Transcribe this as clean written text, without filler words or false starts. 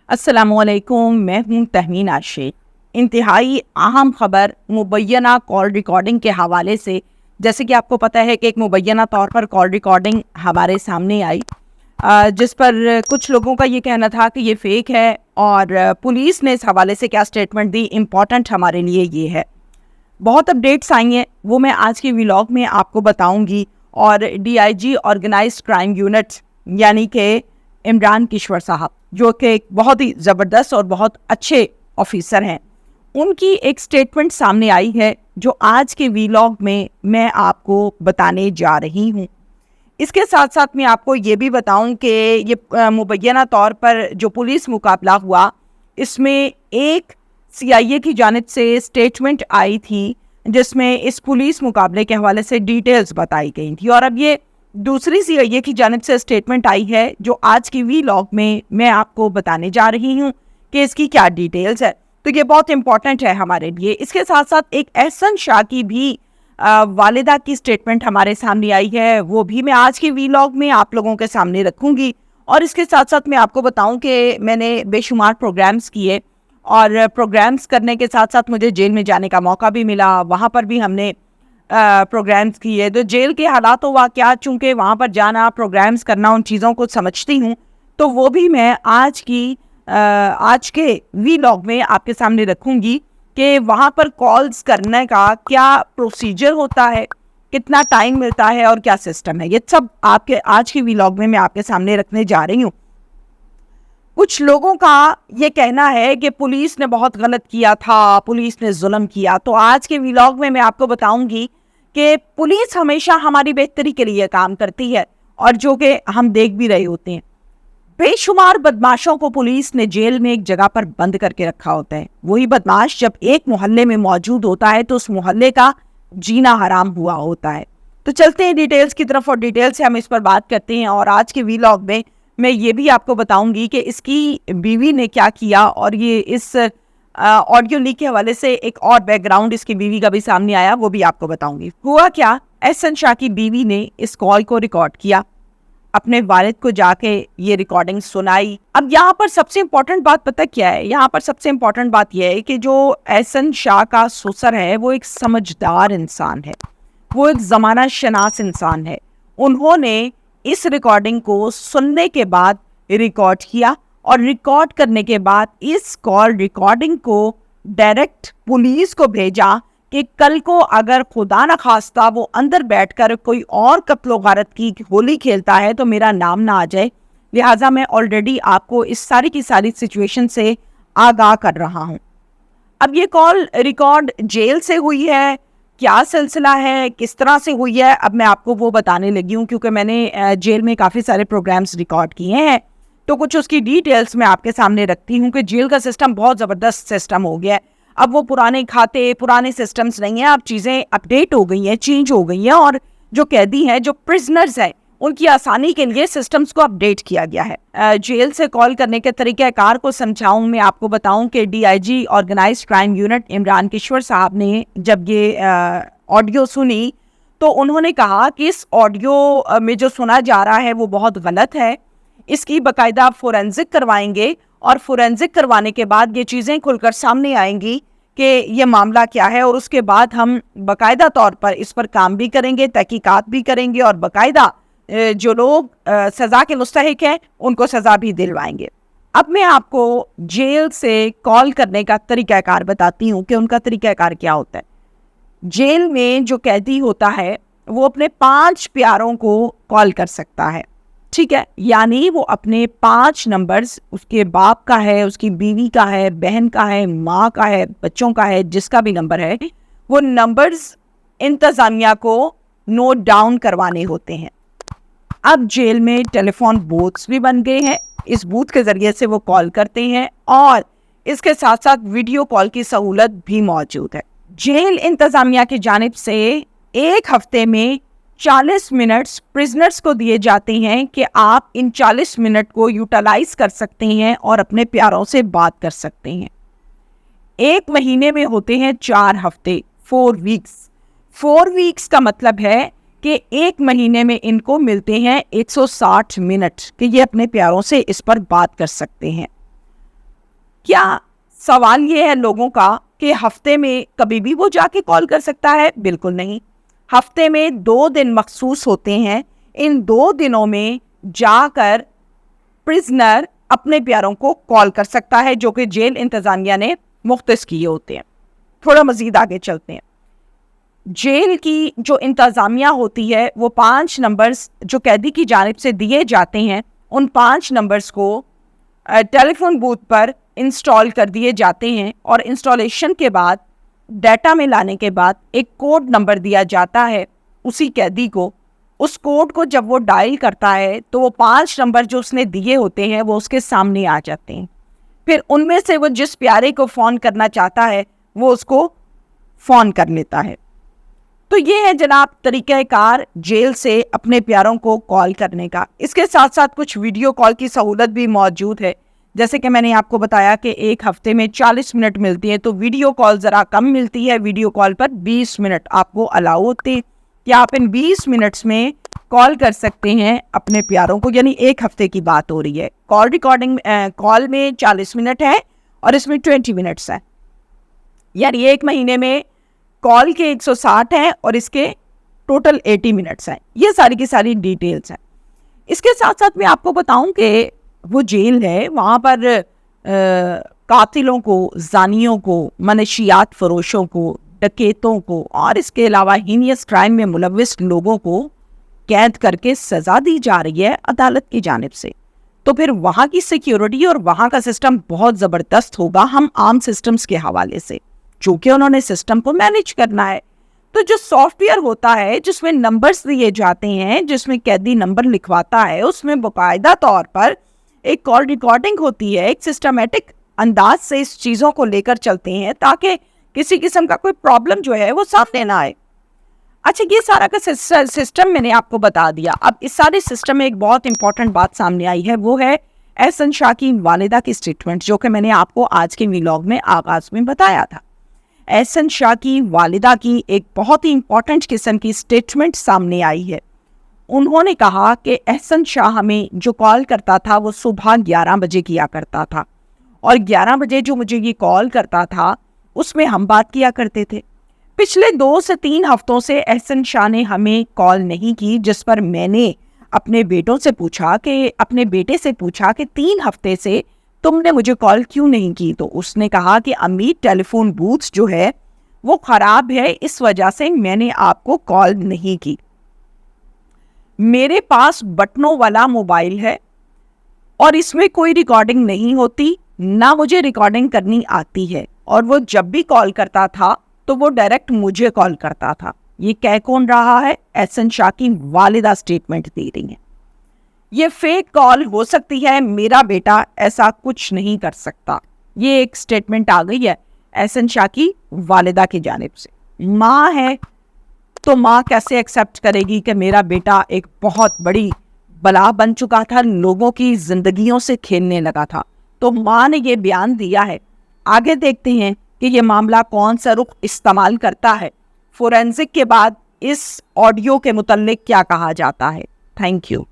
अस्सलामुअलैकुम, मैं हूँ तहमीन आशिक। इंतहाई अहम खबर मुबैना कॉल रिकॉर्डिंग के हवाले से, जैसे कि आपको पता है कि एक मुबैना तौर पर कॉल रिकॉर्डिंग हमारे सामने आई, जिस पर कुछ लोगों का ये कहना था कि ये फ़ेक है और पुलिस ने इस हवाले से क्या स्टेटमेंट दी, इम्पॉर्टेंट हमारे लिए ये है। बहुत अपडेट्स आई हैं, वो मैं आज के व्लॉग में आपको बताऊंगी। और डीआईजी ऑर्गेनाइज्ड क्राइम यूनिट यानी कि इमरान किश्वर साहब, जो कि एक बहुत ही ज़बरदस्त और बहुत अच्छे ऑफिसर हैं, उनकी एक स्टेटमेंट सामने आई है जो आज के व्लॉग में मैं आपको बताने जा रही हूँ। इसके साथ साथ मैं आपको ये भी बताऊं कि ये मुबैना तौर पर जो पुलिस मुकाबला हुआ, इसमें एक सीआईए की जानिब से स्टेटमेंट आई थी जिसमें इस पुलिस मुकाबले के हवाले से डिटेल्स बताई गई थी। और अब ये दूसरी सीआईए की जानिब से स्टेटमेंट आई है जो आज की व्लॉग में मैं आपको बताने जा रही हूँ कि इसकी क्या डिटेल्स है। तो ये बहुत इंपॉर्टेंट है हमारे लिए। इसके साथ साथ एक एहसन शाह की भी वालिदा की स्टेटमेंट हमारे सामने आई है, वो भी मैं आज के व्लॉग में आप लोगों के सामने रखूंगी। और इसके साथ साथ मैं आपको बताऊं कि मैंने बेशुमार प्रोग्राम्स किए और प्रोग्राम्स करने के साथ साथ मुझे जेल में जाने का मौका भी मिला। वहाँ पर भी हमने प्रोग्राम्स किए। तो जेल के हालात व वाक़यात, चूँकि वहाँ पर जाना, प्रोग्राम्स करना, उन चीज़ों को समझती हूँ, तो वो भी मैं आज के व्लॉग में आपके सामने रखूँगी कि वहाँ पर कॉल्स करने का क्या प्रोसीजर होता है, कितना टाइम मिलता है और क्या सिस्टम है। ये सब आपके आज के व्लॉग में मैं आपके सामने रखने जा रही हूँ। कुछ लोगों का ये कहना है कि पुलिस ने बहुत गलत किया था, पुलिस ने जुल्म किया। तो आज के व्लॉग में मैं आपको बताऊंगी कि पुलिस हमेशा हमारी बेहतरी के लिए काम करती है और जो कि हम देख भी रहे होते हैं। बेशुमार बदमाशों को पुलिस ने जेल में एक जगह पर बंद करके रखा होता है। वही बदमाश जब एक मोहल्ले में मौजूद होता है तो उस मोहल्ले का जीना हराम हुआ होता है। तो चलते हैं डिटेल्स की तरफ और डिटेल से हम इस पर बात करते हैं। और आज के व्लॉग में मैं ये भी आपको बताऊंगी कि इसकी बीवी ने क्या किया, और ये इस ऑडियो लीक के हवाले से एक और बैकग्राउंड इसकी बीवी का भी सामने आया, वो भी आपको बताऊंगी। हुआ क्या, एहसन शाह की बीवी ने इस कॉल को रिकॉर्ड किया, अपने वालिद को जाके ये रिकॉर्डिंग सुनाई। अब यहाँ पर सबसे इम्पोर्टेंट बात पता क्या है? यहाँ पर सबसे इम्पोर्टेंट बात यह है कि जो एहसन शाह का ससुर है वो एक समझदार इंसान है, वो एक ज़माना शनास इंसान है। उन्होंने इस रिकॉर्डिंग को सुनने के बाद रिकॉर्ड किया और रिकॉर्ड करने के बाद इस कॉल रिकॉर्डिंग को डायरेक्ट पुलिस को भेजा कि कल को अगर खुदा न खास्ता वो अंदर बैठकर कोई और कत्लो गारत की होली खेलता है तो मेरा नाम ना आ जाए। लिहाजा मैं ऑलरेडी आपको इस सारी की सारी सिचुएशन से आगाह कर रहा हूँ। अब ये कॉल रिकॉर्ड जेल से हुई है, क्या सिलसिला है, किस तरह से हुई है, अब मैं आपको वो बताने लगी हूँ, क्योंकि मैंने जेल में काफ़ी सारे प्रोग्राम्स रिकॉर्ड किए हैं। तो कुछ उसकी डिटेल्स मैं आपके सामने रखती हूँ कि जेल का सिस्टम बहुत ज़बरदस्त सिस्टम हो गया है। अब वो पुराने खाते, पुराने सिस्टम्स नहीं हैं, अब चीज़ें अपडेट हो गई हैं, चेंज हो गई हैं। और जो कैदी हैं, जो प्रिजनर्स हैं, उनकी आसानी के लिए सिस्टम्स को अपडेट किया गया है। जेल से कॉल करने के तरीक़ाकार को समझाऊं, मैं आपको बताऊं कि DIG organised crime unit Imran Kishwar साहब ने जब ये ऑडियो सुनी तो उन्होंने कहा कि इस ऑडियो में जो सुना जा रहा है वो बहुत गलत है, इसकी बाकायदा फोरेंसिक करवाएंगे और फोरेंसिक करवाने के बाद ये चीज़ें खुलकर सामने आएंगी कि ये मामला क्या है, और उसके बाद हम बाकायदा तौर पर इस पर काम भी करेंगे, तहकीकात भी करेंगे और बाकायदा जो लोग सज़ा के मुस्तहिक हैं उनको सज़ा भी दिलवाएंगे। अब मैं आपको जेल से कॉल करने का तरीक़ाकार बताती हूँ कि उनका तरीक़ाकार क्या होता है। जेल में जो कैदी होता है वो अपने 5 प्यारों को कॉल कर सकता है, ठीक है। यानी वो अपने 5 नंबर्स, उसके बाप का है, उसकी बीवी का है, बहन का है, माँ का है, बच्चों का है, जिसका भी नंबर है, वो नंबर्स इंतज़ामिया को नोट डाउन करवाने होते हैं। अब जेल में टेलीफोन बूथ्स भी बन गए हैं, इस बूथ के ज़रिए से वो कॉल करते हैं और इसके साथ साथ वीडियो कॉल की सहूलत भी मौजूद है। जेल इंतज़ामिया की जानिब से एक हफ्ते में 40 मिनट्स प्रिजनर्स को दिए जाते हैं कि आप इन 40 मिनट को यूटिलाइज कर सकते हैं और अपने प्यारों से बात कर सकते हैं। एक महीने में होते हैं 4 हफ्ते, 4 वीक्स। 4 वीक्स का मतलब है कि एक महीने में इनको मिलते हैं 160 मिनट कि ये अपने प्यारों से इस पर बात कर सकते हैं। क्या सवाल ये है लोगों का कि हफ्ते में कभी भी वो जाके कॉल कर सकता है? बिल्कुल नहीं। हफ्ते में 2 दिन मखसूस होते हैं, इन 2 दिनों में जाकर प्रिजनर अपने प्यारों को कॉल कर सकता है, जो कि जेल इंतजामिया ने मुख्तस किए होते हैं। थोड़ा मजीद आगे चलते हैं। जेल की जो इंतजामिया होती है वो 5 नंबर्स जो कैदी की जानिब से दिए जाते हैं, उन 5 नंबर्स को टेलीफोन बूथ पर इंस्टॉल कर दिए जाते हैं और इंस्टॉलेशन के बाद डाटा में लाने के बाद एक कोड नंबर दिया जाता है उसी कैदी को। उस कोड को जब वो डायल करता है तो वो 5 नंबर जो उसने दिए होते हैं वो उसके सामने आ जाते हैं। फिर उनमें से वो जिस प्यारे को फ़ोन करना चाहता है वो उसको फ़ोन कर लेता है। तो ये है जनाब तरीक़ाकार जेल से अपने प्यारों को कॉल करने का। इसके साथ साथ कुछ वीडियो कॉल की सहूलत भी मौजूद है। जैसे कि मैंने आपको बताया कि एक हफ्ते में 40 मिनट मिलती है, तो वीडियो कॉल ज़रा कम मिलती है। वीडियो कॉल पर 20 मिनट आपको अलाउ होते हैं कि आप इन 20 मिनट्स में कॉल कर सकते हैं अपने प्यारों को, यानी एक हफ्ते की बात हो रही है। कॉल रिकॉर्डिंग कॉल में 40 मिनट है और इसमें 20 मिनट्स है, यानी एक महीने में कॉल के 160 हैं और इसके टोटल 80 मिनट्स हैं। ये सारी की सारी डिटेल्स हैं। इसके साथ साथ मैं आपको बताऊं कि वो जेल है, वहाँ पर कातिलों को, जानियों को, मनशियात फरोशों को, डकैतों को और इसके अलावा हीनियस क्राइम में मुलव्विस लोगों को कैद करके सज़ा दी जा रही है अदालत की जानिब से। तो फिर वहाँ की सिक्योरिटी और वहाँ का सिस्टम बहुत ज़बरदस्त होगा हम आम सिस्टम्स के हवाले से, चूँकि उन्होंने सिस्टम को मैनेज करना है। तो जो सॉफ्टवेयर होता है जिसमें नंबर्स दिए जाते हैं, जिसमें कैदी नंबर लिखवाता है, उसमें बाकायदा तौर पर एक कॉल रिकॉर्डिंग होती है। एक सिस्टमेटिक अंदाज से इस चीज़ों को लेकर चलते हैं ताकि किसी किस्म का कोई प्रॉब्लम जो है वो सामने ना आए। अच्छा, ये सारा का सिस्टम मैंने आपको बता दिया। अब इस सारे सिस्टम में एक बहुत इंपॉर्टेंट बात सामने आई है, वो है एहसन शाह की वालिदा की स्टेटमेंट, जो कि मैंने आपको आज के व्लॉग में आगाज़ में बताया था। एहसन शाह की वालिदा की एक बहुत ही इंपॉर्टेंट किस्म की स्टेटमेंट सामने आई है। उन्होंने कहा कि एहसन शाह हमें जो कॉल करता था वो सुबह 11 बजे किया करता था और 11 बजे जो मुझे ये कॉल करता था उसमें हम बात किया करते थे। पिछले 2 से 3 हफ्तों से एहसन शाह ने हमें कॉल नहीं की, जिस पर मैंने अपने बेटे से पूछा कि 3 हफ्ते से तुमने मुझे कॉल क्यों नहीं की। तो उसने कहा कि अम्मी टेलीफोन बूथ जो है वो ख़राब है, इस वजह से मैंने आपको कॉल नहीं की। मेरे पास बटनों वाला मोबाइल है और इसमें कोई रिकॉर्डिंग नहीं होती, ना मुझे रिकॉर्डिंग करनी आती है, और वो जब भी कॉल करता था तो वो डायरेक्ट मुझे कॉल करता था। ये कह कौन रहा है? एहसन शाह की वालिदा स्टेटमेंट दे रही है। ये फेक कॉल हो सकती है, मेरा बेटा ऐसा कुछ नहीं कर सकता। ये एक स्टेटमेंट आ गई है एहसन शाह की वालिदा की जानिब से। माँ है तो माँ कैसे एक्सेप्ट करेगी कि मेरा बेटा एक बहुत बड़ी बला बन चुका था, लोगों की जिंदगियों से खेलने लगा था। तो माँ ने ये बयान दिया है। आगे देखते हैं कि ये मामला कौन सा रुख इस्तेमाल करता है। फोरेंसिक के बाद इस ऑडियो के मुतल्लिक क्या कहा जाता है। Thank you.